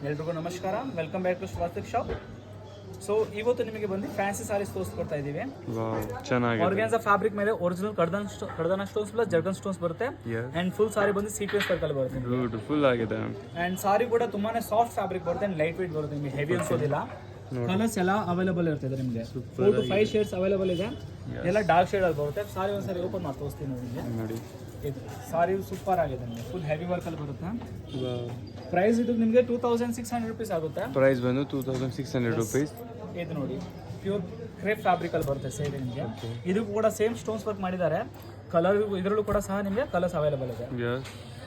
ಎಲ್ರಿಗೂ ನಮಸ್ಕಾರ, welcome back to Swastik shop. So ಇವತ್ತು ನಿಮಗೆ ಬಂದು ಫ್ಯಾನ್ಸಿ ಸಾರೀಸ್ ತೋರಿಸ್ಕೊಡ್ತಾ ಇದ್ದೀವಿ. ಚೆನ್ನಾಗಿದೆ. ಆರ್ಗಾನ್ಸಾ ಫ್ಯಾಬ್ರಿಕ್ ಮೇಲೆ ಒರಿಜಿನಲ್ ಕರ್ದಾನ ಸ್ಟೋನ್ಸ್ ಪ್ಲಸ್ ಜರ್ಗನ್ ಸ್ಟೋನ್ಸ್ ಬರುತ್ತೆ. ಅಂಡ್ ಫುಲ್ ಸಾರಿ ಬಂದು ಸೀಕ್ವೆನ್ಸ್ ವರ್ಕ್ ಅಲ್ಲಿ ಬರುತ್ತೆ. ಬ್ಯೂಟಿಫುಲ್ ಆಗಿದೆ. ಅಂಡ್ ಸಾರಿ ಕೂಡ ತುಂಬಾನೇ ಸಾಫ್ಟ್ ಫ್ಯಾಬ್ರಿಕ್ ಬರುತ್ತೆ ಅಂಡ್ ಲೈಟ್ ವೇಟ್ ಬರುತ್ತೆ. ನಿಮಗೆ ಹೆವಿ ಅನ್ಸೋದಿಲ್ಲ. ಕಲರ್ಸ್ ಎಲ್ಲ ಅವೈಲೇಬಲ್ ಇರ್ತದೆ. ನಿಮಗೆ 4 to 5 ಶೇಡ್ಸ್ ಅವೈಲೇಬಲ್ ಇದೆ. ಎಲ್ಲ ಡಾರ್ಕ್ ಶೇಡ್ ಅಲ್ಲಿ ಬರುತ್ತೆ. ಸಾರಿ ಒಂದ್ಸರಿ ಓಪನ್ ಮಾಡಿ ತೋರಿಸ್ತೀನಿ ನೋಡಿ. ಇದು ಸಾರಿ ಸೂಪರ್ ಆಗಿದೆ. ನಿಮಗೆ ಫುಲ್ ಹೆವಿ ವರ್ಕ್ ಅಲ್ಲಿ ಬರುತ್ತೆ. ಪ್ರೈಸ್ ಇದು ನಿಮಗೆ 2600 rupees ಆಗುತ್ತೆ. ಪ್ರೈಸ್ ಬಂದು 2600 rupees. ಇದು ನೋಡಿ, ಪ್ಯೂರ್ ಕ್ರೇಪ್ ಫ್ಯಾಬ್ರಿಕ್ ಅಲ್ಲಿ ಬರುತ್ತೆ. ಸೇಮ್ ನಿಮಗೆ ಇದು ಕೂಡ ಸೇಮ್ ಸ್ಟೋನ್ಸ್ ವರ್ಕ್ ಮಾಡಿದ್ದಾರೆ. ಕಲರ್ ಇದರಲ್ಲೂ ಕೂಡ ಸಹ ನಿಮಗೆ ಕಲರ್ಸ್ ಅವೈಲೇಬಲ್ ಇದೆ.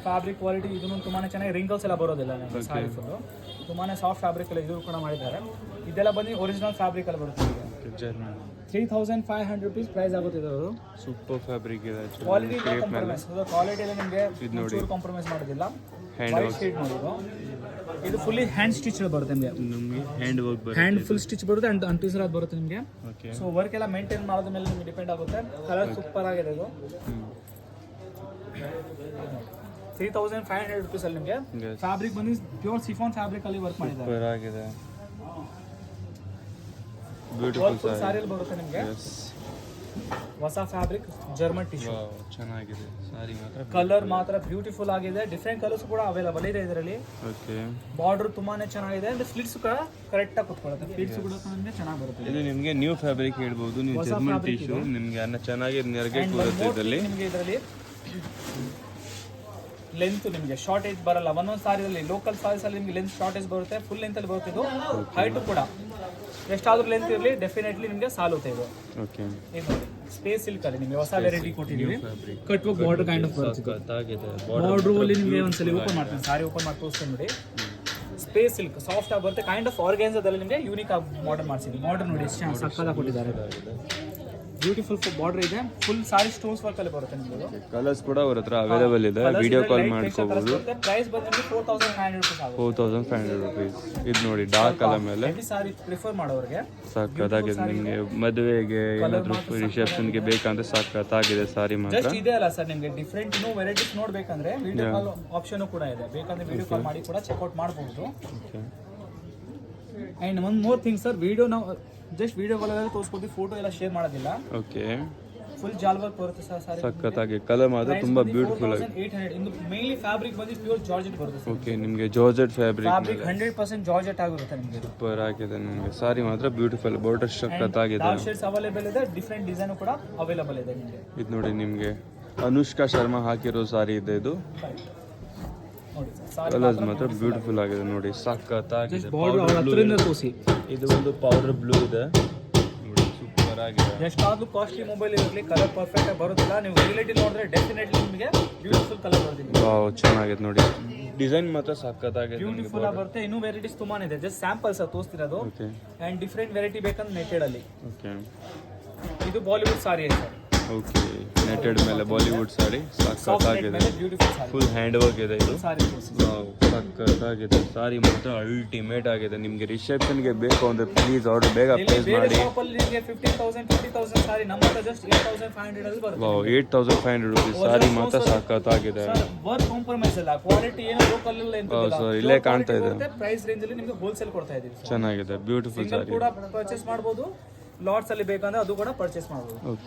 ಫ್ಯಾಬ್ರಿಕ್ ಕ್ವಾಲಿಟಿ ಇದನ್ನು ತುಂಬಾನೇ ಚೆನ್ನಾಗಿ, ರಿಂಕಲ್ಸ್ ಎಲ್ಲ ಬರೋದಿಲ್ಲ ನಿಮಗೆ. ಸಾರಿ ಫುಲ್ ತುಂಬಾನೇ ಸಾಫ್ಟ್ ಫ್ಯಾಬ್ರಿಕ್ ಅಲ್ಲಿ ಇದು ಕೂಡ ಮಾಡಿದ್ದಾರೆ. ಇದೆಲ್ಲ ಬಂದು ಒರಿಜಿನಲ್ ಫ್ಯಾಬ್ರಿಕ್ ಅಲ್ಲಿ ಬರುತ್ತೆ. 3500 rupees ಪ್ರೈಸ್ ಆಗುತ್ತೆ. ಇದು ಸೂಪರ್ ಫ್ಯಾಬ್ರಿಕ್ ಇದೆ. ಕ್ವಾಲಿಟಿ ಕಾಂಪ್ರಮೈಸ್, ಕ್ವಾಲಿಟಿ ಎಲ್ಲ ನಿಮಗೆ ಚೂರು ಕಾಂಪ್ರಮೈಸ್ ಮಾಡೋದಿಲ್ಲ. ವೈಟ್ ಶೇಡ್ ನೋಡೋದು. ಇದು ಫುಲ್ಲಿ ಹ್ಯಾಂಡ್ ಸ್ಟಿಚ್ ಬರುತ್ತೆ. ನಿಮಗೆ ಹ್ಯಾಂಡ್ ಫುಲ್ ಸ್ಟಿಚ್ ಬರುತ್ತೆ ಅಂಡ್ ಅಂಟಿಸರ್ ಅದು ಬರುತ್ತೆ ನಿಮಗೆ. ಸೊ ವರ್ಕ್ ಎಲ್ಲ ಮೇಂಟೈನ್ ಮಾಡೋದ್ರ ಮೇಲೆ ನಿಮಗೆ ಡಿಪೆಂಡ್ ಆಗುತ್ತೆ. ಕಲರ್ ಸೂಪರ್ ಆಗಿದೆ. ಇದು 3500 rupees ಅಲ್ಲಿ ನಿಮಗೆ ಫ್ಯಾಬ್ರಿಕ್ ಬಂದು ಪ್ಯೂರ್ ಸಿಫಾನ್ ಫ್ಯಾಬ್ರಿಕ್ ಅಲ್ಲಿ ವರ್ಕ್ ಮಾಡಿದ್ದಾರೆ. ಬ್ಯೂಟಿಫುಲ್ ಸಾರಿಯಲ್ಲಿ ಬರುತ್ತೆ ನಿಮಗೆ. ಹೊಸ ಫ್ಯಾಬ್ರಿಕ್ ಜರ್ಮನ್ ಟಿಶ್ಯೂ ಚೆನ್ನಾಗಿದೆ. ಸಾರಿ ಮಾತ್ರ ಕಲರ್ ಮಾತ್ರ ಬ್ಯೂಟಿಫುಲ್ ಆಗಿದೆ. ಡಿಫ್ರೆಂಟ್ ಕಲರ್ಸ್ ಕೂಡ ಅವೈಲೇಬಲ್ ಇದೆ ಇದರಲ್ಲಿ. ಬಾರ್ಡರ್ ತುಂಬಾನೇ ಚೆನ್ನಾಗಿದೆ. ಅಂದ್ರೆ ಸ್ಲಿಟ್ಸ್ ಕೂಡ ಕರೆಕ್ಟ್ ಆಗಿ ಕುತ್ಕೊಳ್ಳುತ್ತೆ. ಸ್ಲಿಟ್ಸ್ ಕೂಡ ನಿಮಗೆ ಚೆನ್ನಾಗಿ ಬರುತ್ತೆ. ಇದು ನಿಮಗೆ ನ್ಯೂ ಫ್ಯಾಬ್ರಿಕ್ ಹೇಳ್ಬೋದು. ನೀವು ಜರ್ಮನ್ ಟಿಶ್ಯೂ ನಿಮಗೆ ಅನ್ನ ಚೆನ್ನಾಗಿ ನೆರಗೆ ಕೂರುತ್ತೆ. ಇದರಲ್ಲಿ ನಿಮಗೆ ಇದರಲ್ಲಿ ಲೆಂತ್ ನಿಮಗೆ ಶಾರ್ಟೇಜ್ ಬರಲ್ಲ. ಒಂದೊಂದು ಸಾರಿಯಲ್ಲಿ ಲೋಕಲ್ ಸಾರೀಸ್ ಅಲ್ಲಿ ನಿಮಗೆ ಲೆಂತ್ ಶಾರ್ಟೇಜ್ ಬರುತ್ತೆ. ಫುಲ್ ಲೆಂತ್ ಅಲ್ಲಿ ಬರುತ್ತೆ. ಇದು ಹೈಟ್ ಕೂಡ ಎಷ್ಟಾದ್ರೂ ಲೆಂತ್ ಇರಲಿ ಡೆಫಿನೆಟ್ಲಿ ನಿಮಗೆ ಸಾಲುತ್ತೆ. ಇದು ಸ್ಪೇಸ್ ಸಿಲ್ಕ್ ಅಲ್ಲಿ ನಿಮಗೆ ಹೊಸ ವೆರೈಟಿ ಕೊಟ್ಟಿದ್ದೀವಿ. Cut work border kind of ಬರುತ್ತೆ. ಬಾರ್ಡರ್ ಅಲ್ಲಿ ನಿಮಗೆ ಒಂದ್ಸಲಿ ಓಪನ್ ಮಾಡ್ತೀನಿ. ಸಾರಿ ಓಪನ್ ಮಾಡಿ ತೋರಿಸ್ತೀನಿ ನೋಡಿ. ಸ್ಪೇಸ್ ಸಿಲ್ಕ್ ಸಾಫ್ಟ್ ಆಗಿ ಬರುತ್ತೆ. ಕೈಂಡ್ ಆಫ್ ಆರ್ಗಾನ್ಸಾದಲ್ಲಿ ನಿಮಗೆ ಯೂನಿಕ್ ಆಗಿ ಮಾಡೆಲ್ ಮಾಡಿಸಿದ್ವಿ. ಮಾಡೆಲ್ ನೋಡಿ ಎಷ್ಟು ಚೆನ್ನಾಗಿ ಸಕ್ಕತ್ತಾಗಿ ಕೊಟ್ಟಿದ್ದಾರೆ. ಬ್ಯೂಟಿಫುಲ್ ಬ್ಯಾರ್ಡರ್ ಇದೆ. ಫುಲ್ ಸಾರಿ ಸ್ಟೋನ್ಸ್ ವರ್ಕ್ ಅಲ್ಲಿ ಬರುತ್ತೆ. ನಿಮಗೆ ಕಲರ್ಸ್ ಕೂಡ ಅವರ ಹತ್ರ ಅವೈಲೇಬಲ್ ಇದೆ. ವಿಡಿಯೋ ಕಾಲ್ ಮಾಡ್ಕೋಬಹುದು. ಪ್ರೈಸ್ ಬಂದು 4500 rupees ಆಗುತ್ತೆ. 4500 rupees. ಇದು ನೋಡಿ ಡಾರ್ಕ್ ಕಲರ್ ಮೇಲೆ ಹೆವಿ ಸಾರಿ ಪ್ರಿಫರ್ ಮಾಡೋರಿಗೆ ಸಕ್ಕತ್ತಾಗಿದೆ. ನಿಮಗೆ ಮದುವೆಗೆ ಏನಾದರೂ ರಿಸೆಪ್ಷನ್ಗೆ ಬೇಕಂದ್ರೆ ಸಕ್ಕತ್ತಾಗಿದೆ ಸಾರಿ ಮಾತ್ರ. ಜಸ್ಟ್ ಇದೆ ಅಲ್ಲ ಸರ್, ನಿಮಗೆ ಡಿಫ್ರೆಂಟ್ ಇನ್ನೂ ವೆರೈಟೀಸ್ ನೋಡ್ಬೇಕಂದ್ರೆ ವಿಡಿಯೋ ಕಾಲ್ ಆಪ್ಷನ್ ಕೂಡ ಇದೆ. ಬೇಕಂದ್ರೆ ವಿಡಿಯೋ ಕಾಲ್ ಮಾಡಿ ಕೂಡ ಚೆಕ್ಔಟ್ ಮಾಡಬಹುದು. And one more thing sir, video ನಾವು ಜಸ್ಟ್ ವಿಡಿಯೋ ಕಾಲ್ ಅಲ್ಲಿ ತೋರಿಸ್ಕೊಡ್ತೀವಿ. ಫೋಟೋ ಎಲ್ಲ ಶೇರ್ ಮಾಡೋದಿಲ್ಲ. ಫುಲ್ ಜಾಲ್ ವರ್ಕ್ ಬರುತ್ತೆ ಸರ್. ಸಾರಿ ಸಕ್ಕತ್ತಾಗಿ ಕಲರ್ ಮಾತ್ರ ತುಂಬಾ ಬ್ಯೂಟಿಫುಲ್ ಆಗಿದೆ. 4800. ಇದು ಮೇನ್ಲಿ ಫ್ಯಾಬ್ರಿಕ್ ಬಂದು ಪ್ಯೂರ್ ಜಾರ್ಜೆಟ್ ಬರುತ್ತೆ. ನಿಮಗೆ ಜಾರ್ಜೆಟ್ ಫ್ಯಾಬ್ರಿಕ್ 100% ಜಾರ್ಜೆಟ್ ಆಗಿರುತ್ತೆ. ನಿಮಗೆ ಸೂಪರ್ ಆಗಿದೆ. ನಿಮಗೆ ಸಾರಿ ಮಾತ್ರ ಬ್ಯೂಟಿಫುಲ್. ಬಾರ್ಡರ್ ಸಕ್ಕತ್ತಾಗಿದೆ. ಶೇಡ್ಸ್ ಅವೈಲೇಬಲ್ ಇದೆ. ಡಿಫರೆಂಟ್ ಡಿಸೈನ್ ಕೂಡ ಅವೈಲೇಬಲ್ ಇದೆ ನಿಮಗೆ. ಇದು ನೋಡಿ, ನಿಮಗೆ ಅನುಷ್ಕಾ ಶರ್ಮಾ ಹಾಕಿರೋ ಸಾರಿ ಇದೆ. ಇದು ಕಲರ್ಸ್ ಮಾತ್ರ ಬ್ಯೂಟಿಫುಲ್ ಆಗಿದೆ. ನೋಡಿ ಸಕ್ಕತ್ತಾಗಿದೆ. ಇದು ಒಂದು ಪೌಡರ್ ಬ್ಲೂ ಇದೆ. ನೋಡಿ ಸೂಪರ್ ಆಗಿದೆ. ಎಷ್ಟಾದ್ರೂ ಕಾಸ್ಟ್ಲಿ ಮೊಬೈಲ್ ಇರಲಿ ಕಲರ್ ಪರ್ಫೆಕ್ಟ್ ಆಗಿ ಬರುತ್ತಿಲ್ಲ. ನೀವು ರಿಲೇಟಿವ್ ನೋಡಿದ್ರೆ ಡೆಫಿನೆಟ್ಲಿ ನಿಮಗೆ ಬ್ಯೂಟಿಫುಲ್ ಕಲರ್ ಬರುತ್ತೆ. ವಾವ್, ಚೆನ್ನಾಗಿದೆ ನೋಡಿ. ಡಿಸೈನ್ ಮಾತ್ರ ಸಕ್ಕತ್ತಾಗಿದೆ. ಬ್ಯೂಟಿಫುಲ್ ಆಗಿ ಬರುತ್ತೆ. ಇನ್ನೂ ವೆರೈಟೀಸ್ ತುಂಬಾನೇ ಇದೆ. ಜಸ್ಟ್ ಸ್ಯಾಂಪಲ್ಸ್ ತೋರಿಸ್ತಿರೋದು. ಅಂಡ್ ಡಿಫರೆಂಟ್ ವೆರೈಟಿ ಬೇಕಂದ್ರೆ ನೆಟೆಡ್ ಅಲ್ಲಿ. ಇದು ಬಾಲಿವುಡ್ ಸಾರಿ ಇದೆ. ನೆಟೆಡ್ ಮೇಲೆ ಬಾಲಿವುಡ್ ಸಾರಿ ಸಕ್ಕತ್ತಾಗಿದೆ. ಫುಲ್ ಹ್ಯಾಂಡ್ ವರ್ಕ್ ಇದೆ. ಇದು ಸಕ್ಕತ್ತಾಗಿದೆ. ಸಾರಿ ಮಾತ್ರ ಅಲ್ಟಿಮೇಟ್ ಆಗಿದೆ. ನಿಮಗೆ ರಿಸೆಪ್ಷನ್ಗೆ ಬೇಕು ಅಂದ್ರೆ ಪ್ಲೀಸ್ ಆರ್ಡರ್ ಬೇಗ ಪ್ಲೇಸ್ ಮಾಡಿ. 8500 rupees ಸಾರಿ ಮಾತ್ರ ಸಕ್ಕತ್ತಾಗಿದೆ. ಇಲ್ಲೇ ಕಾಣ್ತಾ ಇದೆ. ಪ್ರೈಸ್ ರೇಂಜ್ ಅಲ್ಲಿ ನಿಮಗೆ ಹೋಲ್ಸೇಲ್ ಕೊಡ್ತಾ ಇದೀವಿ. ಚೆನ್ನಾಗಿದೆ. ಬ್ಯೂಟಿಫುಲ್ ಸಾರಿ ಕೂಡ ಪರ್ಚೇಸ್ ಮಾಡಬಹುದು. ಲಾಟ್ಸ್ ಅಲ್ಲಿ ಬೇಕಂದ್ರೆ ಅದು ಕೂಡ ಪರ್ಚೇಸ್ ಮಾಡಬಹುದು.